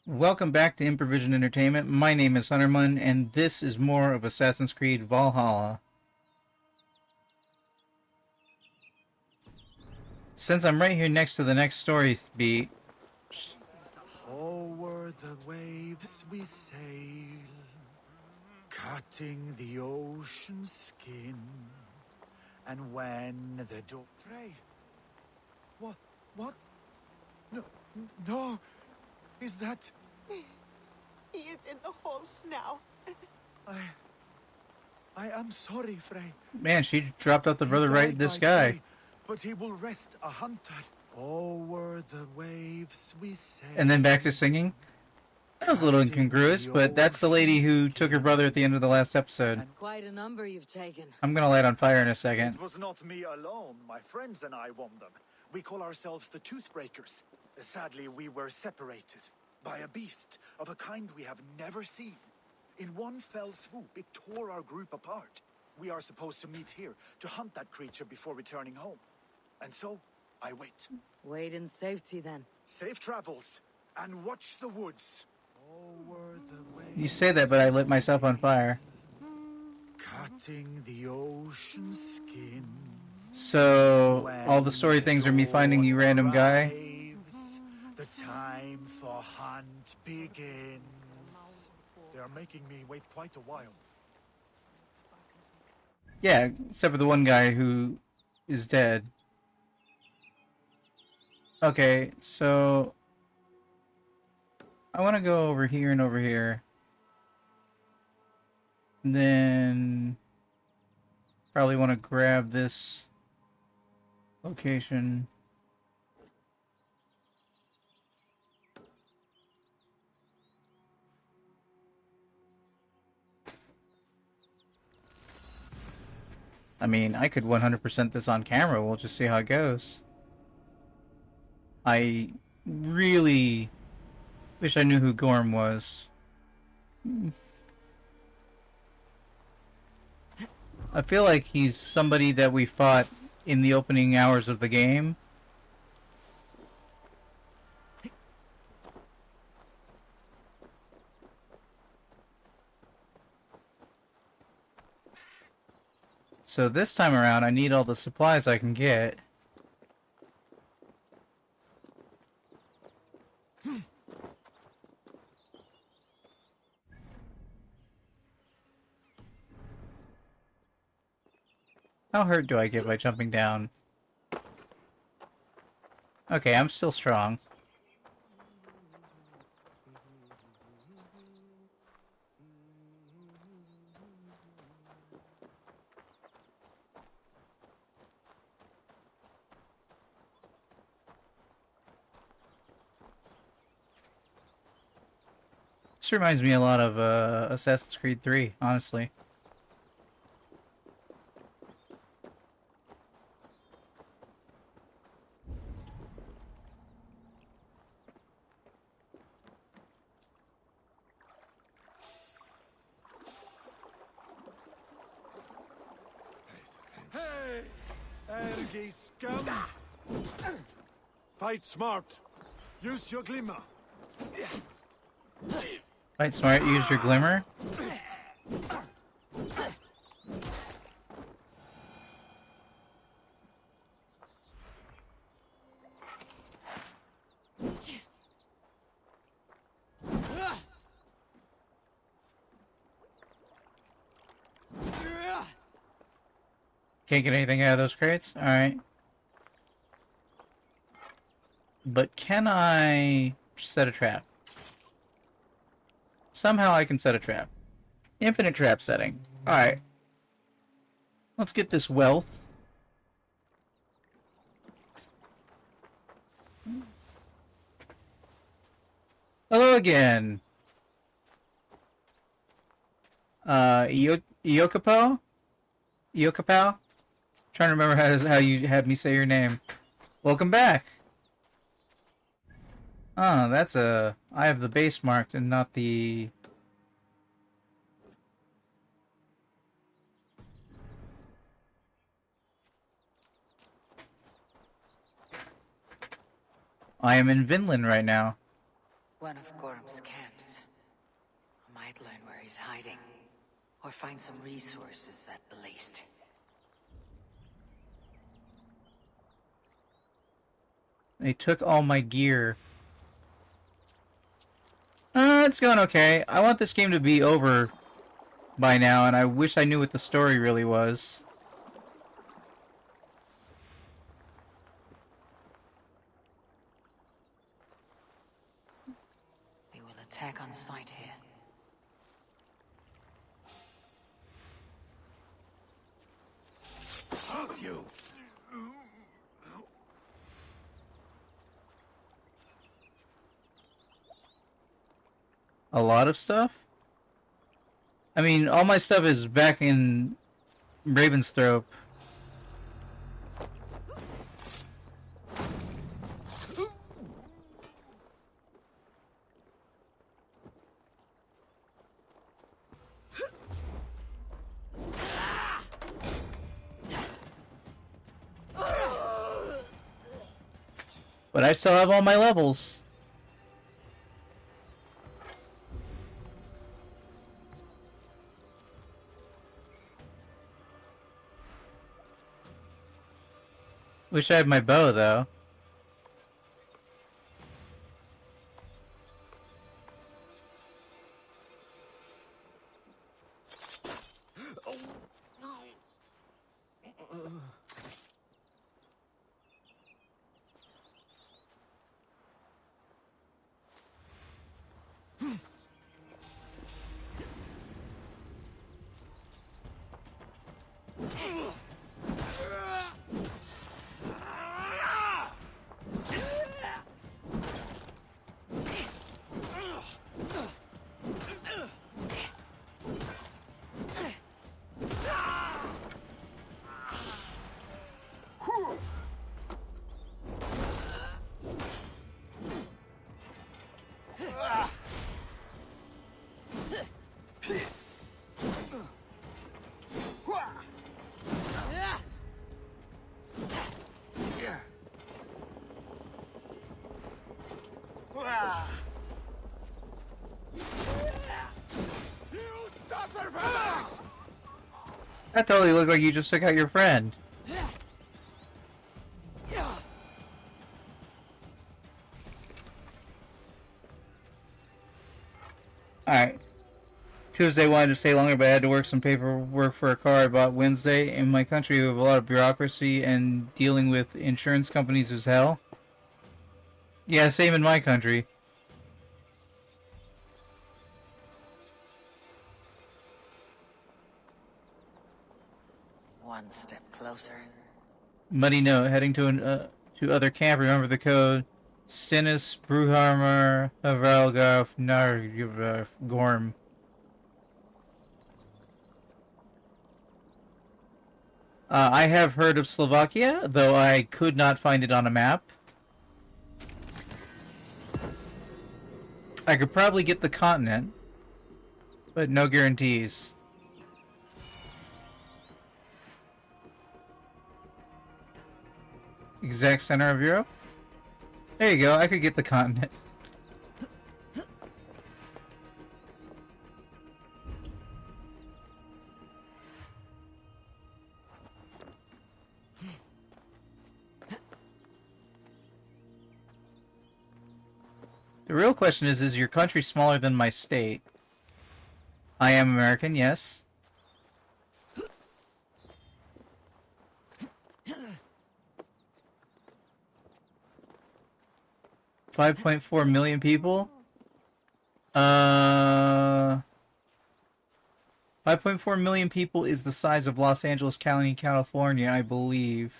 Welcome back to Improvision Entertainment. My name is Hunterman, and this is more of Assassin's Creed Valhalla. Since I'm right here next to the next story beat, Over the waves we sail, cutting the ocean skin. And when the Frey, what? No, no, is that? He is in the halls now. I am sorry, Frey. man, she dropped out the He brother right died this by guy. day, but he will rest a hunter. Over the waves we sail. And then back to singing. That was a little incongruous, but that's the lady who took her brother at the end of the last episode. Quite a number you've taken. I'm gonna light on fire in a second. It was not me alone. My friends and I won them. We call ourselves the Toothbreakers. Sadly, we were separated by a beast of a kind we have never seen. In one fell swoop, it tore our group apart. We are supposed to meet here to hunt that creature before returning home. And so, I wait. Wait in safety then. Safe travels, and watch the woods. You say that, but I lit myself on fire. Cutting the ocean skin. So, all the story things are me finding you random guy? The time for hunt begins. They are making me wait quite a while. Yeah, except for the one guy who is dead. Okay, so I want to go over here and over here. And then probably want to grab this location. I mean, I could 100% this on camera. We'll just see how it goes. I really wish I knew who Gorm was. I feel like he's somebody that we fought in the opening hours of the game. So this time around, I need all the supplies I can get. How hurt do I get by jumping down? Okay, I'm still strong. This reminds me a lot of Assassin's Creed 3, honestly. Hey! Ergi scum! Fight smart. Use your glimmer. Fight smart, use your glimmer. Can't get anything out of those crates? Alright. But can I set a trap? Somehow I can set a trap. Infinite trap setting. Alright. Let's get this wealth. Hello again. Iokapo? Iokapow? Trying to remember how you had me say your name. Welcome back. Oh, that's a... I have the base marked and not the... I am in Vinland right now. One of Gorm's camps. I might learn where he's hiding. Or find some resources at the least. They took all my gear. It's going okay. I want this game to be over by now, and I wish I knew what the story really was. They will attack on sight here. Fuck you! A lot of stuff? I mean, all my stuff is back in Ravensthorpe. But I still have all my levels. Wish I had my bow, though. That totally looked like you just took out your friend. Alright. Tuesday wanted to stay longer, but I had to work some paperwork for a car I bought Wednesday. In my country, we have a lot of bureaucracy, and dealing with insurance companies is hell. Yeah, same in my country. One step closer. Muddy note, heading to other camp, remember the code. Sinus, Bruhammer, Havralgaf, Nar, Gorm. I have heard of Slovakia, though I could not find it on a map. I could probably get the continent, but no guarantees. Exact center of Europe? There you go, I could get the continent. The real question is your country smaller than my state? I am American, yes. 5.4 million people? 5.4 million people is the size of Los Angeles County, California, I believe.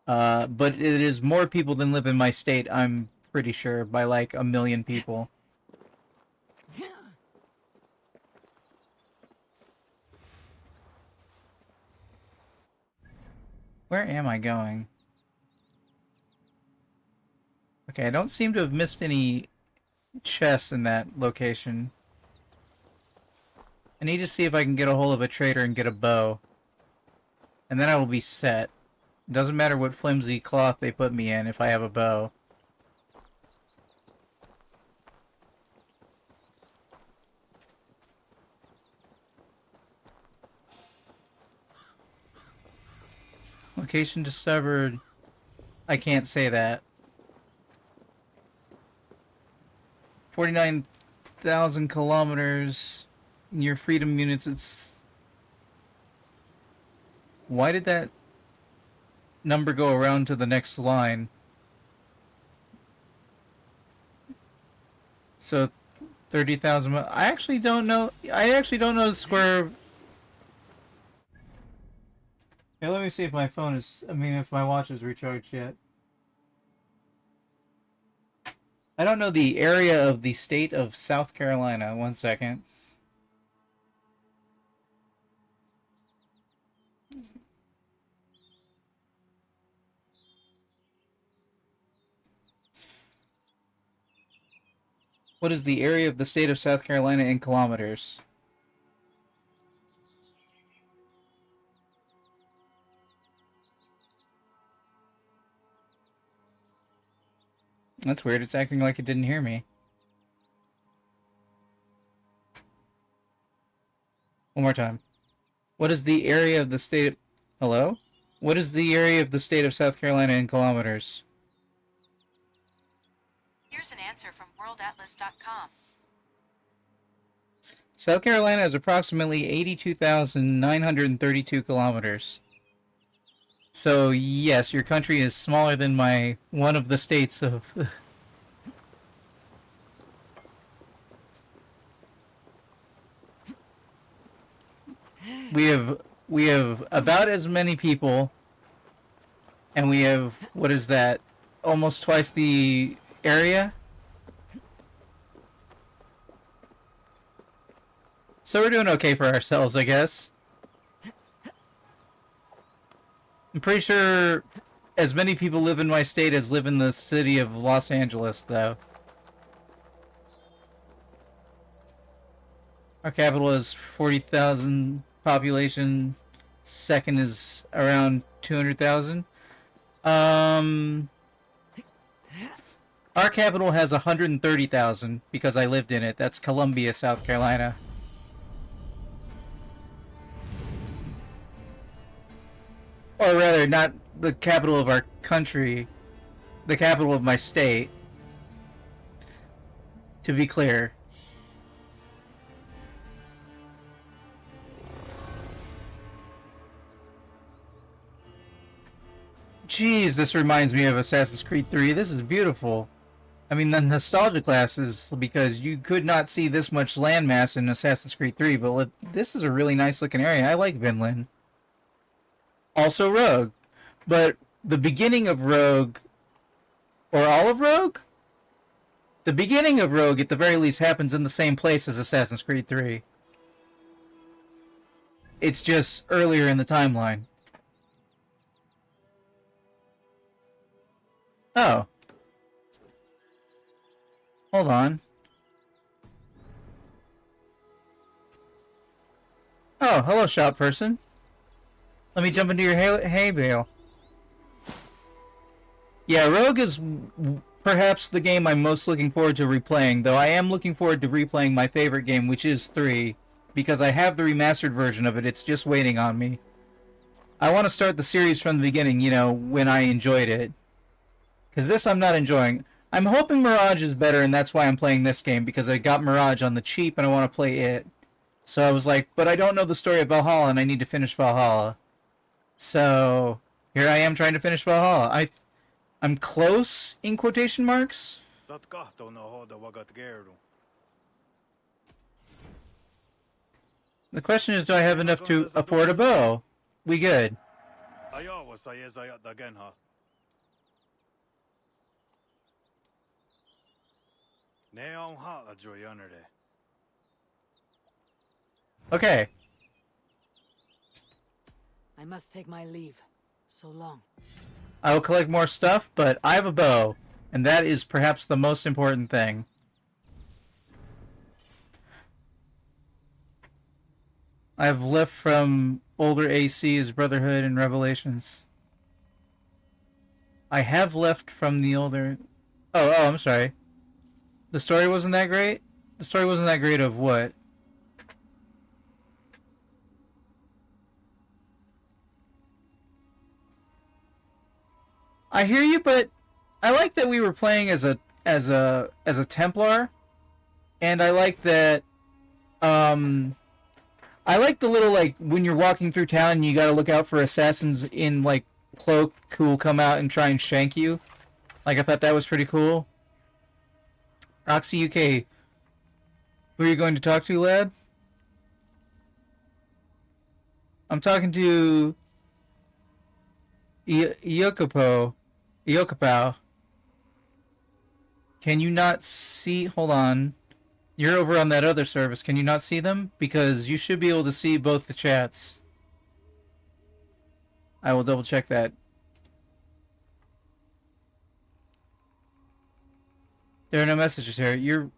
But it is more people than live in my state, I'm pretty sure, by like 1 million people. Where am I going? Okay, I don't seem to have missed any chests in that location. I need to see if I can get a hold of a trader and get a bow. And then I will be set. Doesn't matter what flimsy cloth they put me in if I have a bow. Location discovered. I can't say that. 49,000 kilometers near Freedom Units. It's. Why did that number go around to the next line? So 30,000. I actually don't know. I actually don't know the square. Hey, let me see if my phone is. I mean, if my watch is recharged yet. I don't know the area of the state of South Carolina. 1 second. What is the area of the state of South Carolina in kilometers? That's weird. It's acting like it didn't hear me. One more time. What is the area of the state of... Hello? What is the area of the state of South Carolina in kilometers? Here's an answer from worldatlas.com. South Carolina is approximately 82,932 kilometers. So, yes, your country is smaller than one of the states of... We have about as many people, and we have, what is that, almost twice the area? So we're doing okay for ourselves, I guess. I'm pretty sure as many people live in my state as live in the city of Los Angeles, though. Our capital is 40,000 population. Second is around 200,000. Our capital has 130,000 because I lived in it. That's Columbia, South Carolina. Or rather, not the capital of our country, the capital of my state. To be clear. Jeez, this reminds me of Assassin's Creed 3. This is beautiful. I mean, the nostalgia class is because you could not see this much landmass in Assassin's Creed 3, but this is a really nice looking area. I like Vinland. Also Rogue. But the beginning of Rogue, or all of Rogue? The beginning of Rogue, at the very least, happens in the same place as Assassin's Creed 3. It's just earlier in the timeline. Oh. Hold on. Oh, hello, shop person. Let me jump into your hay bale. Yeah, Rogue is perhaps the game I'm most looking forward to replaying, though I am looking forward to replaying my favorite game, which is 3, because I have the remastered version of it. It's just waiting on me. I want to start the series from the beginning, you know, when I enjoyed it. Because this I'm not enjoying. I'm hoping Mirage is better, and that's why I'm playing this game, because I got Mirage on the cheap, and I want to play it. So I was like, but I don't know the story of Valhalla, and I need to finish Valhalla. So, here I am trying to finish Valhalla. I'm close, in quotation marks. The question is, do I have enough to afford a bow? We good. Okay. I must take my leave. So long. I will collect more stuff, but I have a bow, and that is perhaps the most important thing. I have left from older ACs, Brotherhood, and Revelations. I have left from the older... Oh, I'm sorry. The story wasn't that great? The story wasn't that great of what? I hear you, but I like that we were playing as a Templar, and I like that. I like the little, like, when you're walking through town and you gotta look out for assassins in, like, cloak who will come out and try and shank you. Like, I thought that was pretty cool. Roxy UK, who are you going to talk to, lad? I'm talking to Iokapo. Can you not see? Hold on. You're over on that other service. Can you not see them? Because you should be able to see both the chats. I will double check that. There are no messages here. You're...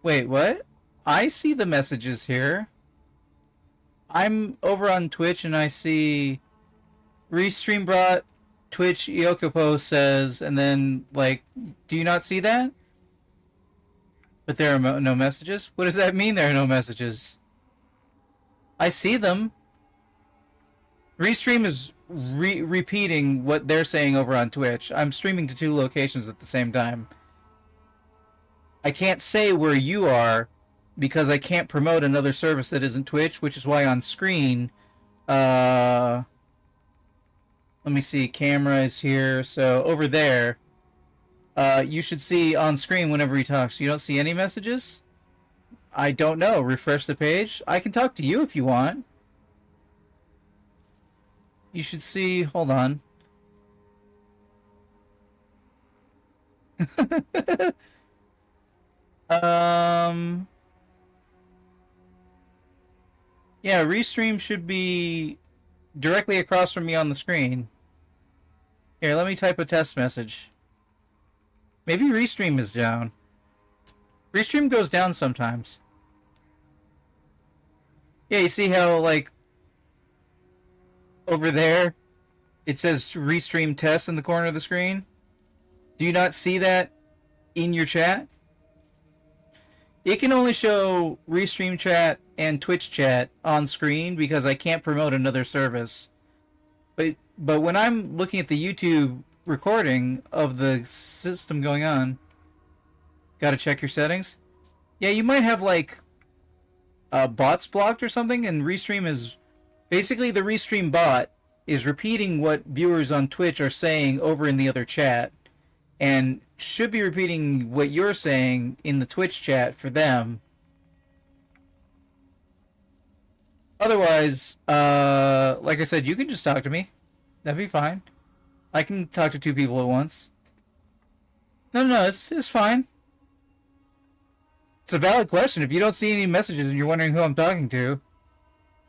Wait, what? I see the messages here. I'm over on Twitch and I see... Restream brought Twitch Iokapo says, and then, like, do you not see that? But there are no messages? What does that mean there are no messages? I see them. Restream is repeating what they're saying over on Twitch. I'm streaming to 2 locations at the same time. I can't say where you are because I can't promote another service that isn't Twitch, which is why on screen, let me see, camera is here, so over there, you should see on screen whenever he talks. You don't see any messages? I don't know. Refresh the page. I can talk to you if you want. You should see... Hold on. Yeah, Restream should be directly across from me on the screen. Here, let me type a test message. Maybe Restream is down. Restream goes down sometimes. Yeah, you see how, like, over there, it says Restream test in the corner of the screen? Do you not see that in your chat? It can only show Restream chat and Twitch chat on screen because I can't promote another service. But when I'm looking at the YouTube recording of the system going on, gotta check your settings. Yeah, you might have like bots blocked or something, and Restream is basically the Restream bot is repeating what viewers on Twitch are saying over in the other chat, and should be repeating what you're saying in the Twitch chat for them. Otherwise, like I said, you can just talk to me. That'd be fine. I can talk to 2 people at once. No, it's fine. It's a valid question. If you don't see any messages and you're wondering who I'm talking to,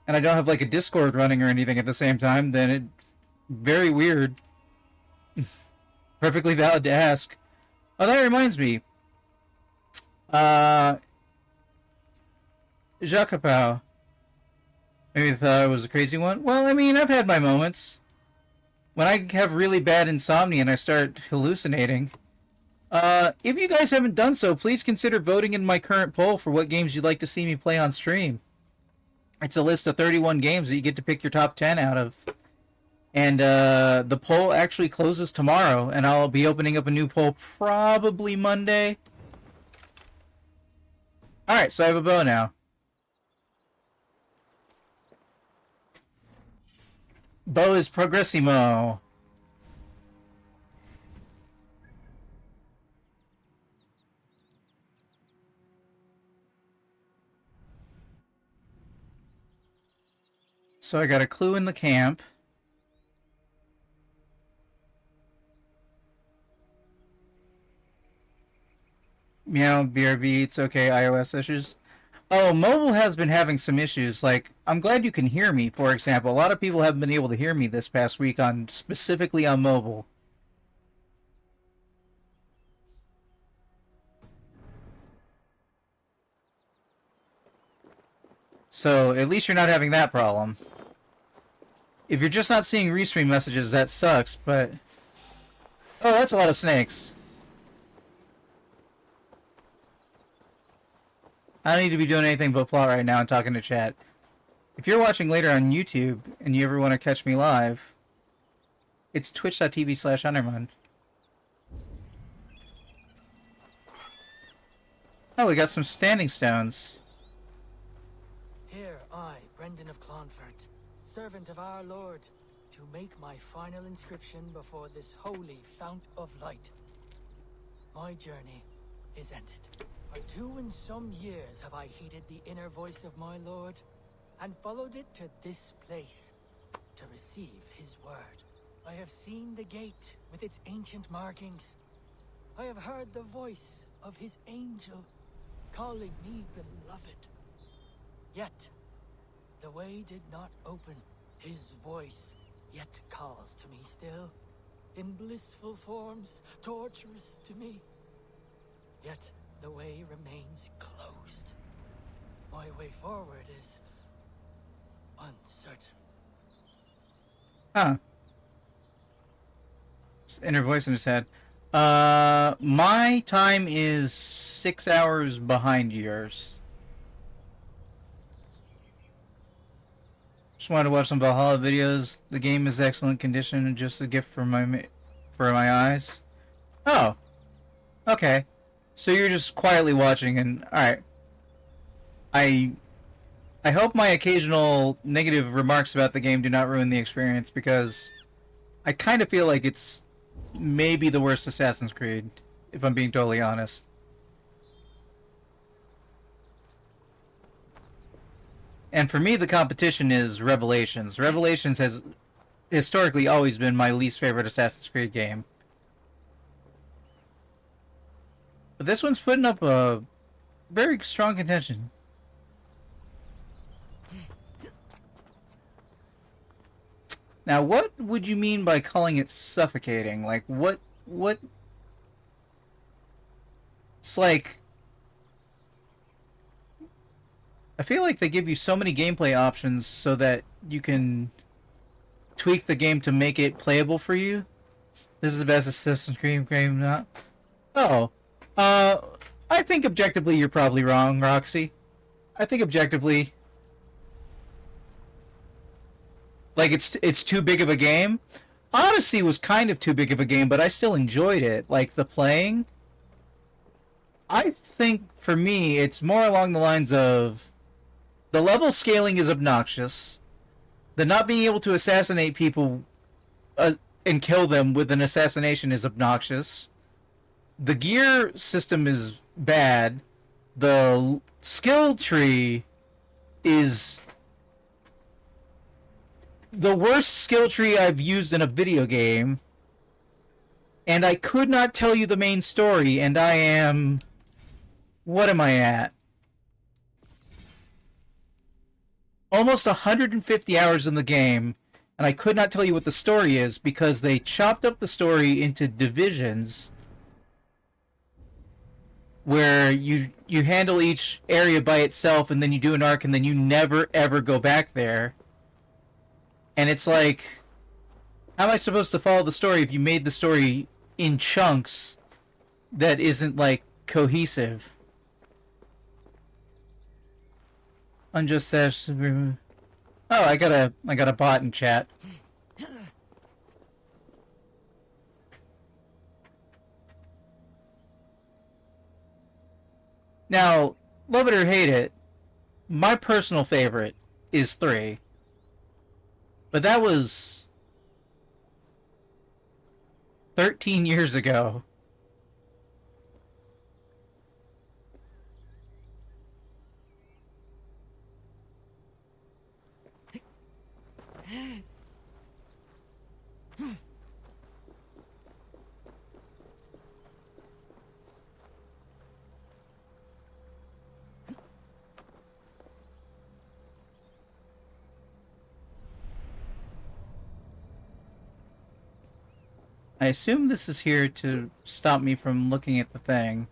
and I don't have like a Discord running or anything at the same time, then it's very weird. Perfectly valid to ask. Oh, that reminds me. Jacapau. Maybe you thought I was a crazy one? Well, I mean, I've had my moments. When I have really bad insomnia and I start hallucinating. If you guys haven't done so, please consider voting in my current poll for what games you'd like to see me play on stream. It's a list of 31 games that you get to pick your top 10 out of. And the poll actually closes tomorrow, and I'll be opening up a new poll probably Monday. Alright, so I have a bow now. Bow is Progressimo. So I got a clue in the camp. Meow, BRB, it's okay, iOS issues. Oh, mobile has been having some issues. Like, I'm glad you can hear me, for example. A lot of people haven't been able to hear me this past week on specifically on mobile. So, at least you're not having that problem. If you're just not seeing restream messages, that sucks, but... Oh, that's a lot of snakes. I don't need to be doing anything but plot right now and talking to chat. If you're watching later on YouTube and you ever want to catch me live, It's twitch.tv/Undermund. Oh, we got some standing stones. Here I, Brendan of Clonfert, servant of our Lord, to make my final inscription before this holy fount of light. My journey is ended. For 2 and some years have I heeded the inner voice of my Lord, and followed it to this place, to receive his word. I have seen the gate with its ancient markings. I have heard the voice of his angel, calling me beloved. Yet, the way did not open. His voice yet calls to me still, in blissful forms, torturous to me. Yet, the way remains closed. My way forward is uncertain. Huh. Inner voice in his head. My time is 6 hours behind yours. Just wanted to watch some Valhalla videos. The game is excellent condition and just a gift for my eyes. Oh. Okay. So you're just quietly watching and alright. I hope my occasional negative remarks about the game do not ruin the experience, because I kind of feel like it's maybe the worst Assassin's Creed, if I'm being totally honest. And for me, the competition is Revelations. Revelations has historically always been my least favorite Assassin's Creed game. But this one's putting up a very strong contention. Now, what would you mean by calling it suffocating? Like, what... It's like... I feel like they give you so many gameplay options so that you can tweak the game to make it playable for you. This is the best Assassin's Creed game, not... Oh. I think objectively you're probably wrong, Roxy. I think objectively... Like, it's too big of a game. Odyssey was kind of too big of a game, but I still enjoyed it. Like, the playing. I think, for me, it's more along the lines of... The level scaling is obnoxious. The not being able to assassinate people and kill them with an assassination is obnoxious. The gear system is bad. The skill tree is... the worst skill tree I've used in a video game, and I could not tell you the main story, and I am... What am I at? Almost 150 hours in the game, and I could not tell you what the story is, because they chopped up the story into divisions, where you handle each area by itself, and then you do an arc, and then you never ever go back there. And it's like, how am I supposed to follow the story if you made the story in chunks that isn't, like, cohesive? Unjust sash. Oh, I got a bot in chat. Now, love it or hate it, my personal favorite is 3. But that was 13 years ago. I assume this is here to stop me from looking at the thing.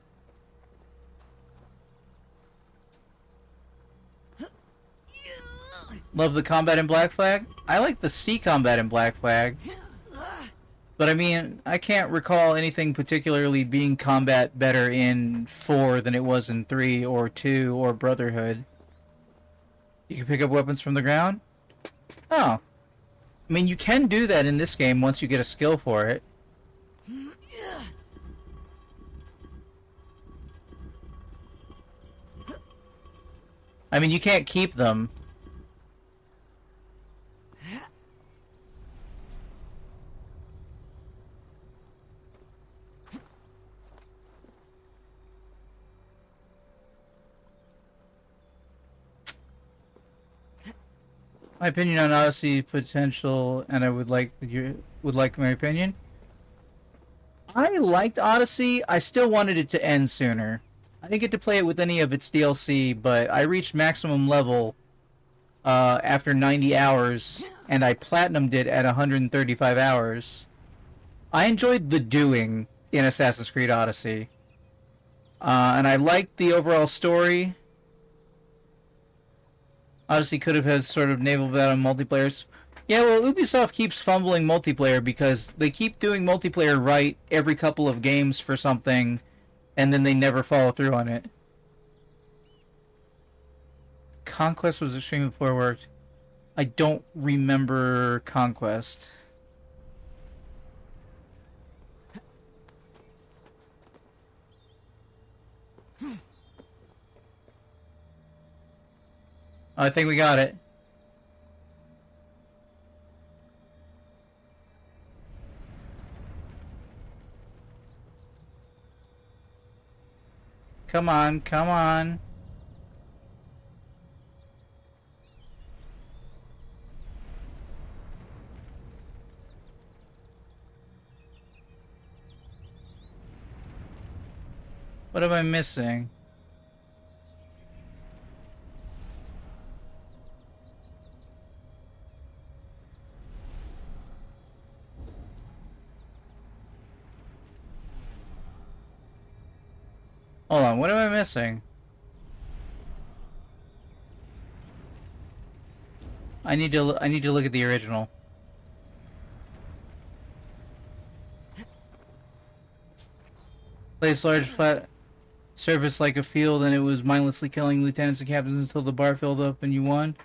Love the combat in Black Flag? I like the sea combat in Black Flag. But I mean, I can't recall anything particularly being combat better in 4 than it was in 3 or 2 or Brotherhood. You can pick up weapons from the ground? Oh. I mean, you can do that in this game once you get a skill for it. I mean, you can't keep them. My opinion on Odyssey potential, and I would like my opinion. I liked Odyssey. I still wanted it to end sooner. I didn't get to play it with any of its DLC, but I reached maximum level after 90 hours, and I platinumed it at 135 hours. I enjoyed the doing in Assassin's Creed Odyssey, and I liked the overall story. Odyssey could have had sort of naval battle multiplayers. Yeah, well, Ubisoft keeps fumbling multiplayer because they keep doing multiplayer right every couple of games for something, and then they never follow through on it. Conquest was extremely poor worked. I don't remember Conquest. I think we got it. Come on, come on. What am I missing? Hold on, what am I missing? I need to look at the original. Place large flat surface like a field, and it was mindlessly killing lieutenants and captains until the bar filled up and you won.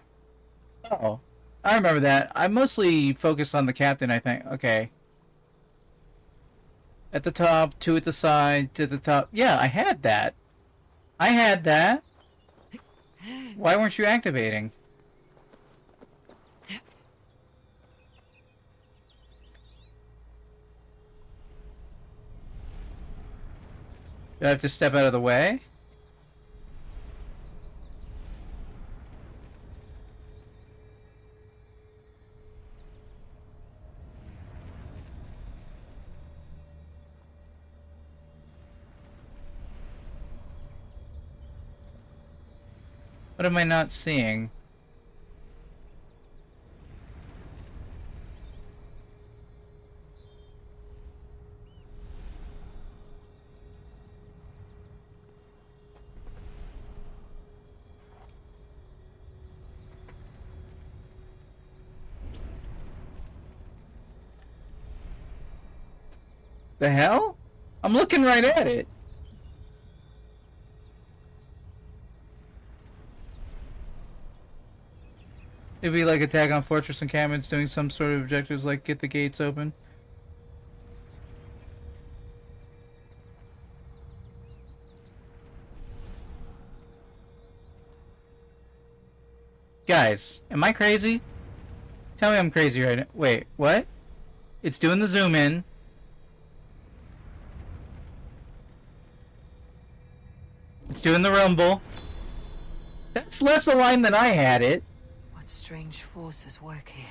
Oh, I remember that. I mostly focused on the captain, I think. Okay. At the top, two at the side, to the top. Yeah, I had that. I had that. Why weren't you activating? Do I have to step out of the way? What am I not seeing? The hell? I'm looking right at it. It'd be like attack on fortress encampments, doing some sort of objectives like get the gates open. Guys, am I crazy? Tell me I'm crazy right now. Wait, what? It's doing the zoom in. It's doing the rumble. That's less aligned than I had it. What strange forces work here?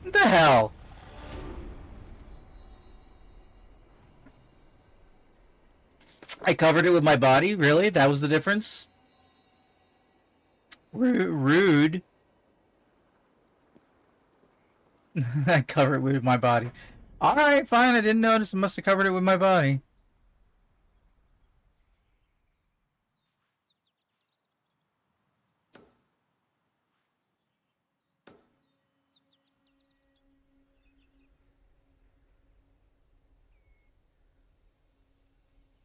What the hell? I covered it with my body? Really? That was the difference? Rude. I covered it with my body. Alright, fine. I didn't notice. I must have covered it with my body.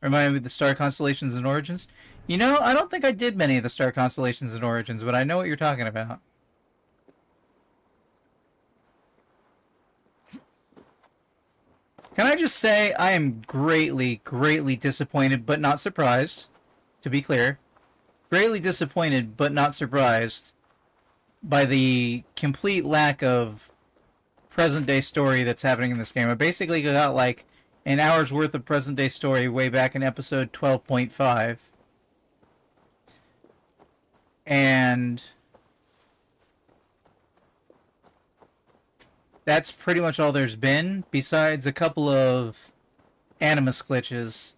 Remind me of the star constellations and origins. You know, I don't think I did many of the star constellations and origins, but I know what you're talking about. Can I just say I am greatly, greatly disappointed, but not surprised, to be clear. Greatly disappointed, but not surprised, by the complete lack of present-day story that's happening in this game. I basically got, like, an hour's worth of present-day story way back in episode 12.5. And that's pretty much all there's been, besides a couple of Animus glitches.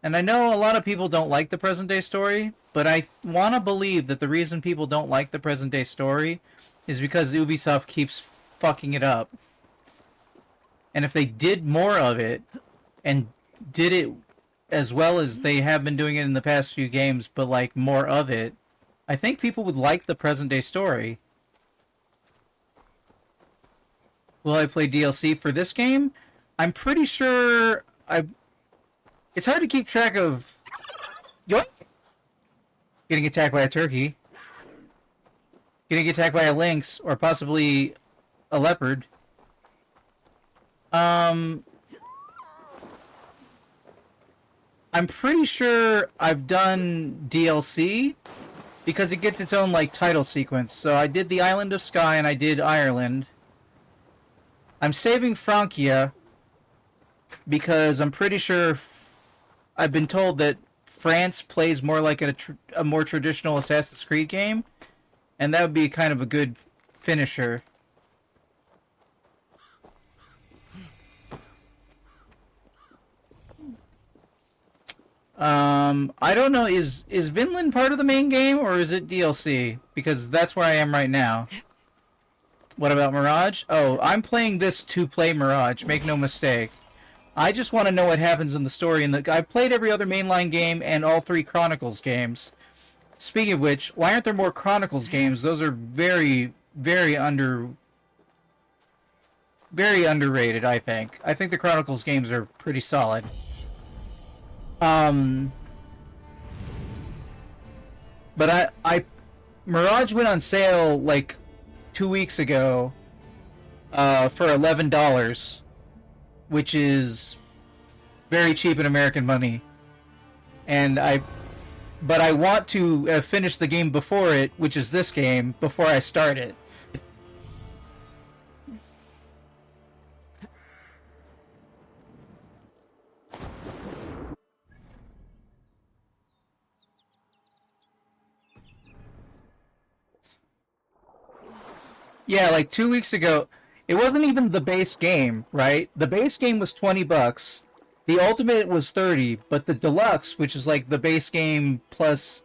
And I know a lot of people don't like the present-day story, but I want to believe that the reason people don't like the present-day story is because Ubisoft keeps fucking it up. And if they did more of it, and did it as well as they have been doing it in the past few games, but like more of it, I think people would like the present-day story. Will I play DLC for this game? I'm pretty sure it's hard to keep track of... Yoink! Getting attacked by a turkey. Getting attacked by a lynx, or possibly a leopard. I'm pretty sure I've done DLC, because it gets its own, like, title sequence. So I did the Island of Skye, and I did Ireland. I'm saving Francia, because I'm pretty sure I've been told that France plays more like a more traditional Assassin's Creed game, and that would be kind of a good finisher. I don't know, is Vinland part of the main game, or is it DLC? Because that's where I am right now. What about Mirage? Oh, I'm playing this to play Mirage, make no mistake. I just want to know what happens in the story. I've played every other mainline game and all 3 Chronicles games. Speaking of which, why aren't there more Chronicles games? Those are very, very underrated, I think. I think the Chronicles games are pretty solid. But Mirage went on sale like 2 weeks ago for $11, which is very cheap in American money. But I want to finish the game before it, which is this game, before I start it. Yeah, like 2 weeks ago, it wasn't even the base game, right? The base game was $20. The Ultimate was $30, but the Deluxe, which is like the base game plus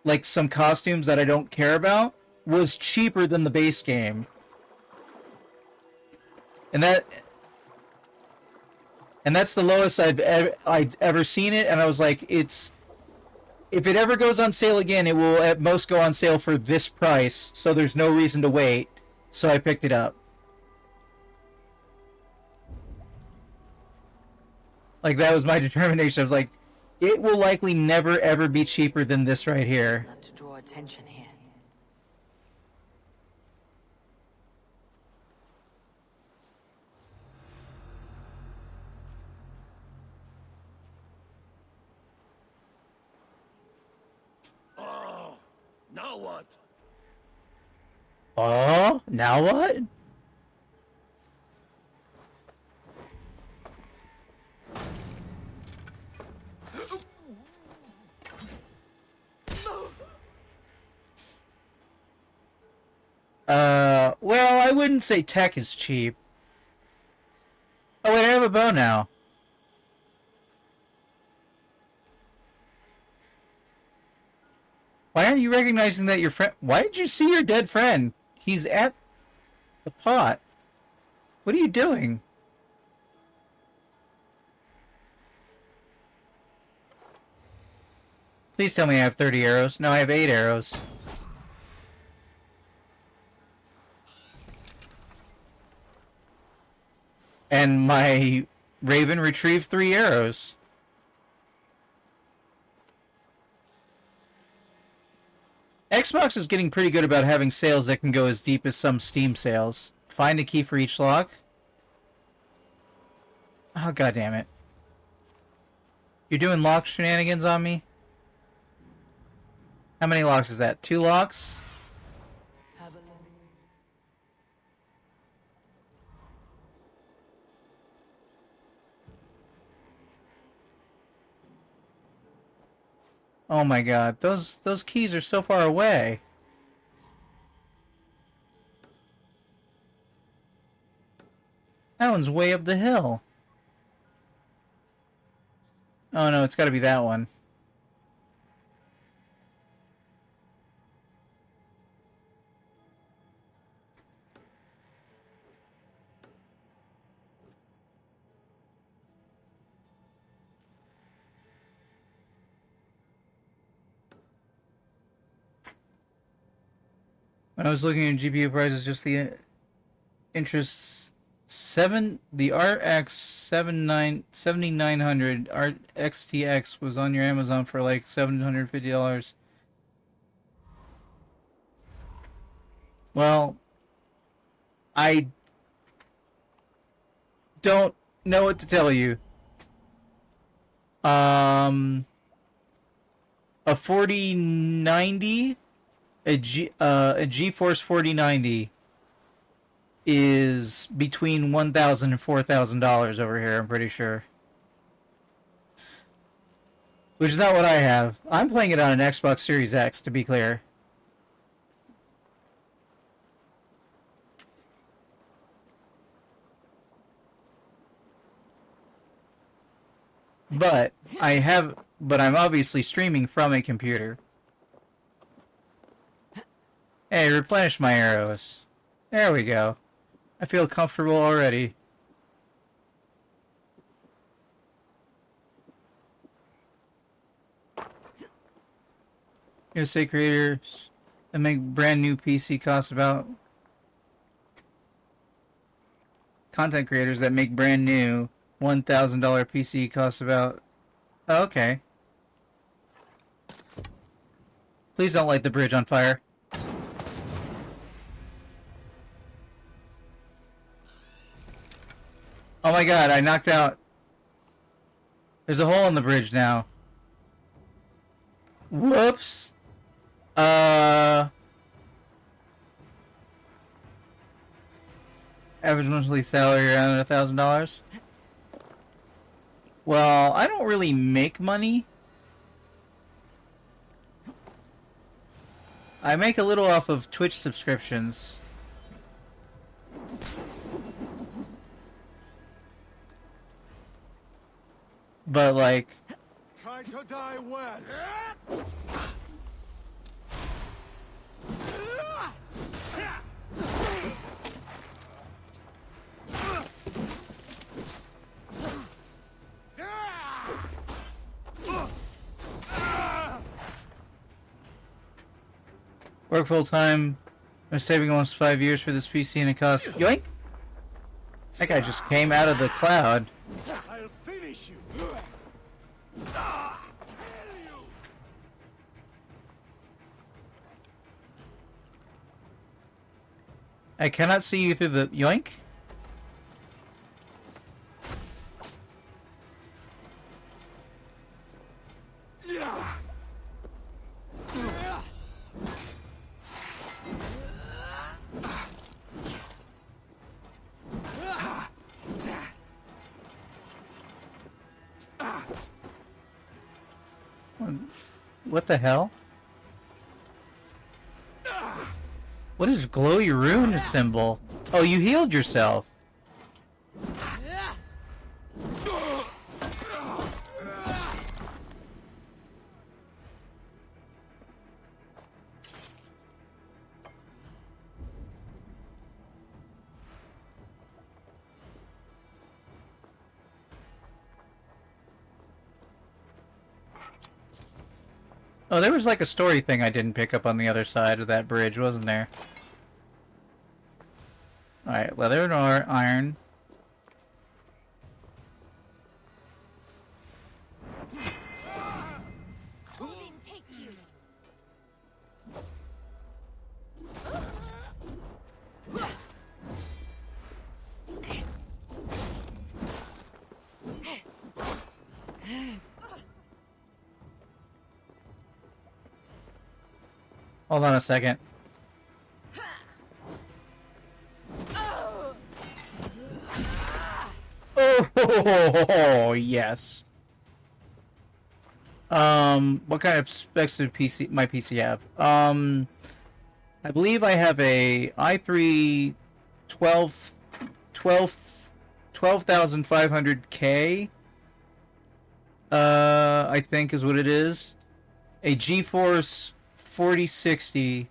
like some costumes that I don't care about, was cheaper than the base game. And that's the lowest I'd ever seen it, and I was like, if it ever goes on sale again, it will at most go on sale for this price, so there's no reason to wait. So I picked it up. Like, that was my determination. I was like, it will likely never ever be cheaper than this right here. Not to draw attention here. Oh, now what? Oh, now what? Well, I wouldn't say tech is cheap. Oh, wait, I have a bow now. Why aren't you recognizing that your friend... Why did you see your dead friend? He's at the pot. What are you doing? Please tell me I have 30 arrows. No, I have 8 arrows. And my Raven retrieved 3 arrows. Xbox is getting pretty good about having sales that can go as deep as some Steam sales. Find a key for each lock. Oh, god damn it. You're doing lock shenanigans on me? How many locks is that? 2 locks? Have a look. Oh my god, those keys are so far away. That one's way up the hill. Oh no, it's gotta be that one. When I was looking at GPU prices, just the interest the RX 7900 XTX was on your Amazon for like $750. Well, I don't know what to tell you. A 4090, a GeForce 4090 is between $1,000 and $4,000 over here, I'm pretty sure. Which is not what I have. I'm playing it on an Xbox Series X, to be clear. But I'm obviously streaming from a computer. Hey, replenish my arrows. There we go. I feel comfortable already. USA creators that make brand new PC cost about... Content creators that make brand new $1,000 PC costs about... Oh, okay. Please don't light the bridge on fire. Oh my god, I knocked out... There's a hole in the bridge now. Whoops! Average monthly salary around $1,000. Well, I don't really make money. I make a little off of Twitch subscriptions. But like... Try to die well. Work full time. I'm saving almost 5 years for this PC and it costs... Yoink! That guy just came out of the cloud. I'll finish you. I cannot see you through the... Yoink? What the hell? What is glowy rune symbol? Oh, you healed yourself. Oh, there was like a story thing I didn't pick up on the other side of that bridge, wasn't there? Alright, leather and iron. Hold on a second. Oh, yes. What kind of specs did my PC have? I believe I have a i3 12500K. I think is what it is. A GeForce 4060.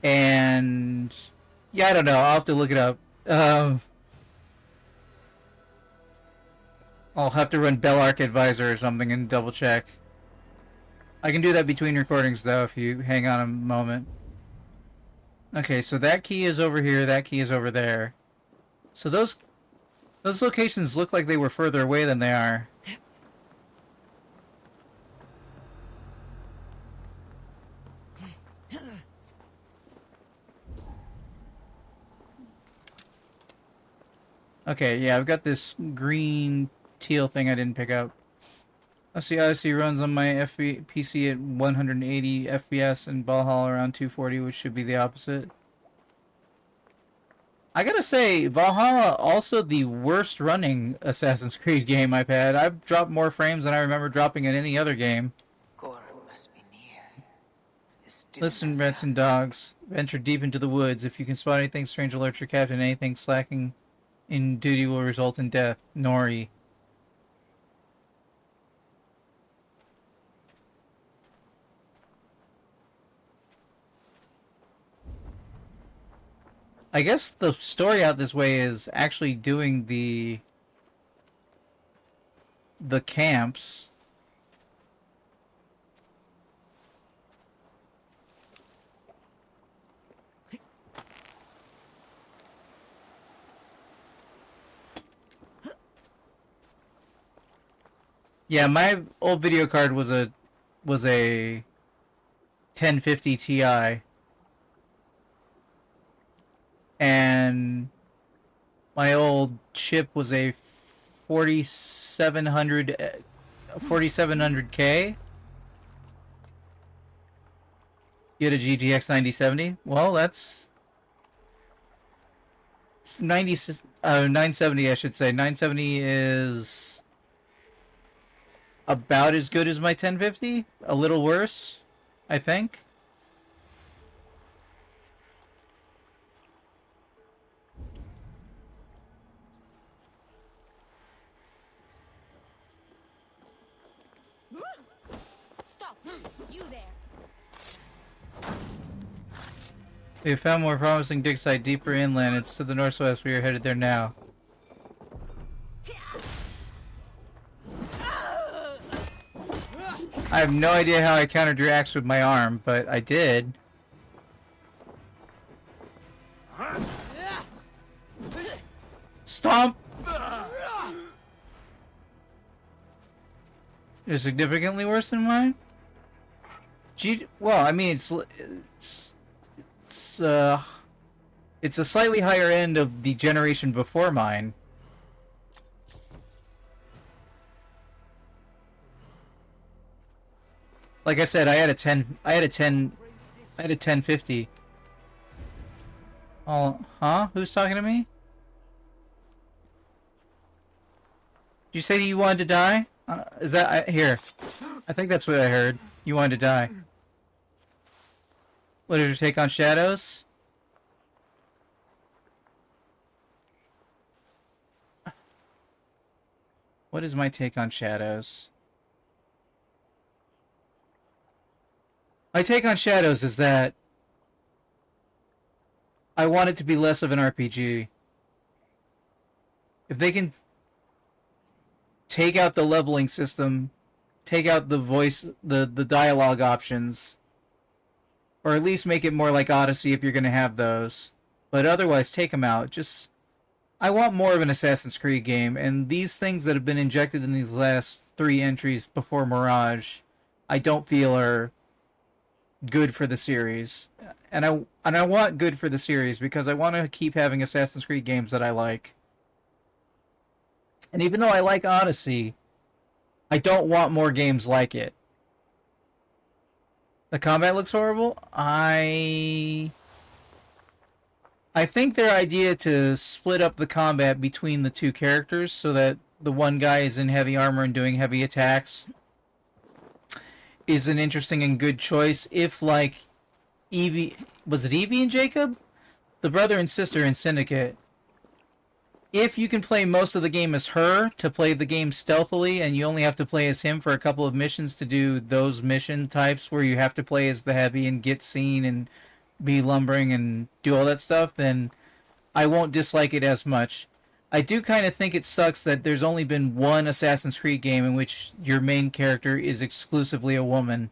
And yeah, I don't know. I'll have to look it up. I'll have to run Bellark Advisor or something and double check. I can do that between recordings though if you hang on a moment. Okay, so that key is over here, that key is over there. So those locations look like they were further away than they are. Okay, yeah, I've got this green teal thing I didn't pick up. Let's see, Odyssey runs on my PC at 180 FPS and Valhalla around 240, which should be the opposite. I gotta say, Valhalla also the worst running Assassin's Creed game I've had. I've dropped more frames than I remember dropping in any other game. Gorham must be near. His doom Listen, has rats come. and dogs. Venture deep into the woods. If you can spot anything strange, alert your captain. Anything slacking in duty will result in death. Nori. I guess the story out this way is actually doing the camps. Yeah, my old video card was a 1050 Ti. And my old chip was a 4700K. You had a GTX 9070? Well, that's 970, I should say. 970 is about as good as my 1050. A little worse, I think. Stop! You there! We have found more promising dig site deeper inland. It's to the northwest. We are headed there now. I have no idea how I countered your axe with my arm, but I did. Stomp! You're significantly worse than mine? Well, I mean, it's a slightly higher end of the generation before mine. Like I said, I had a 1050. Oh, huh? Who's talking to me? Did you say you wanted to die? Is that here? I think that's what I heard. You wanted to die. What is your take on shadows? What is my take on shadows? My take on shadows is that I want it to be less of an RPG. If they can take out the leveling system, take out the voice, the dialogue options, or at least make it more like Odyssey if you're going to have those. But otherwise, take them out. Just, I want more of an Assassin's Creed game, and these things that have been injected in these last 3 entries before Mirage, I don't feel are good for the series. And I want good for the series because I want to keep having Assassin's Creed games that I like. And even though I like Odyssey, I don't want more games like it. The combat looks horrible. I think their idea to split up the combat between the two characters so that the one guy is in heavy armor and doing heavy attacks is an interesting and good choice. If, like, Evie... Was it Evie and Jacob? The brother and sister in Syndicate. If you can play most of the game as her, to play the game stealthily, and you only have to play as him for a couple of missions to do those mission types where you have to play as the heavy and get seen and be lumbering and do all that stuff, then I won't dislike it as much. I do kind of think it sucks that there's only been one Assassin's Creed game in which your main character is exclusively a woman.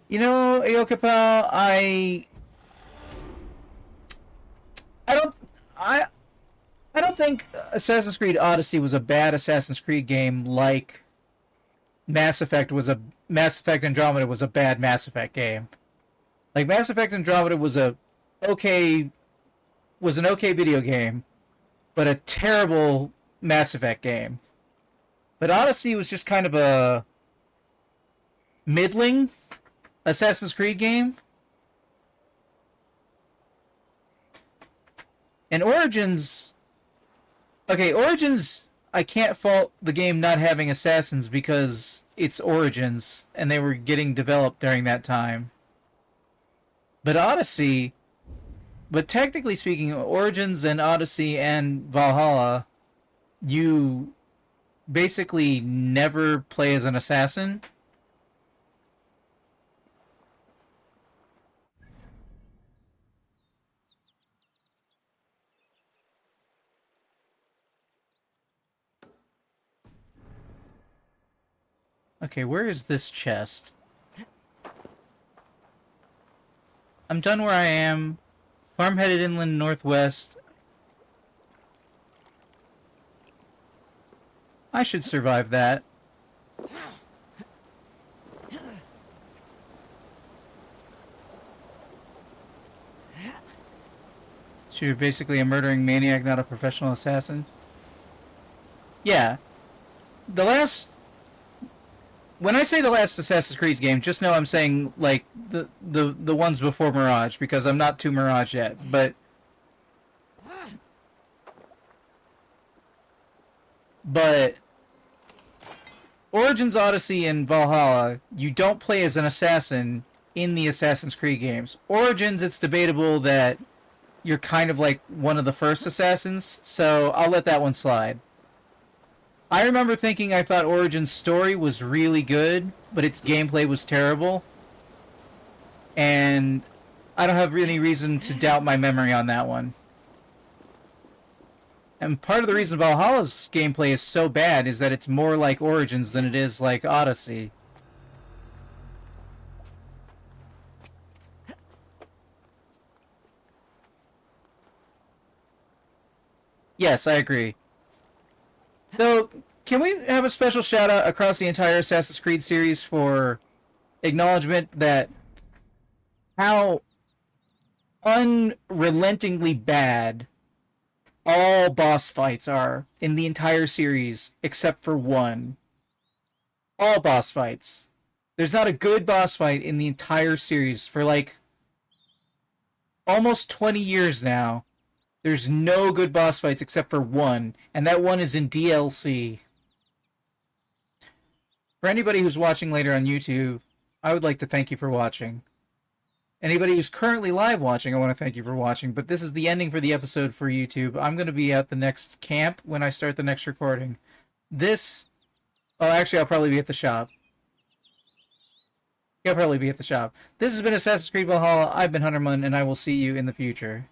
You know, Ayokapal, I don't think Assassin's Creed Odyssey was a bad Assassin's Creed game like Mass Effect Andromeda was a bad Mass Effect game. Like, Mass Effect Andromeda was an okay video game, but a terrible Mass Effect game. But Odyssey was just kind of a middling Assassin's Creed game. And Origins... Okay, Origins, I can't fault the game not having assassins because it's Origins, and they were getting developed during that time. But Odyssey... But technically speaking, Origins and Odyssey and Valhalla, you basically never play as an assassin. Okay, where is this chest? I'm done where I am. Farm headed inland northwest. I should survive that. So you're basically a murdering maniac, not a professional assassin? Yeah. The last... When I say the last Assassin's Creed game, just know I'm saying, like, the ones before Mirage, because I'm not to Mirage yet, but... Origins, Odyssey, and Valhalla, you don't play as an assassin in the Assassin's Creed games. Origins, it's debatable that you're kind of like one of the first assassins, so I'll let that one slide. I remember thinking I thought Origin's story was really good, but its gameplay was terrible. And I don't have any reason to doubt my memory on that one. And part of the reason Valhalla's gameplay is so bad is that it's more like Origins than it is like Odyssey. Yes, I agree. Though, can we have a special shout out across the entire Assassin's Creed series for acknowledgement that how unrelentingly bad all boss fights are in the entire series except for one. All boss fights. There's not a good boss fight in the entire series for like almost 20 years now. There's no good boss fights except for one, and that one is in DLC. For anybody who's watching later on YouTube, I would like to thank you for watching. Anybody who's currently live watching, I want to thank you for watching, but this is the ending for the episode for YouTube. I'm going to be at the next camp when I start the next recording. Actually, I'll probably be at the shop. I'll probably be at the shop. This has been Assassin's Creed Valhalla. I've been Hunterman, and I will see you in the future.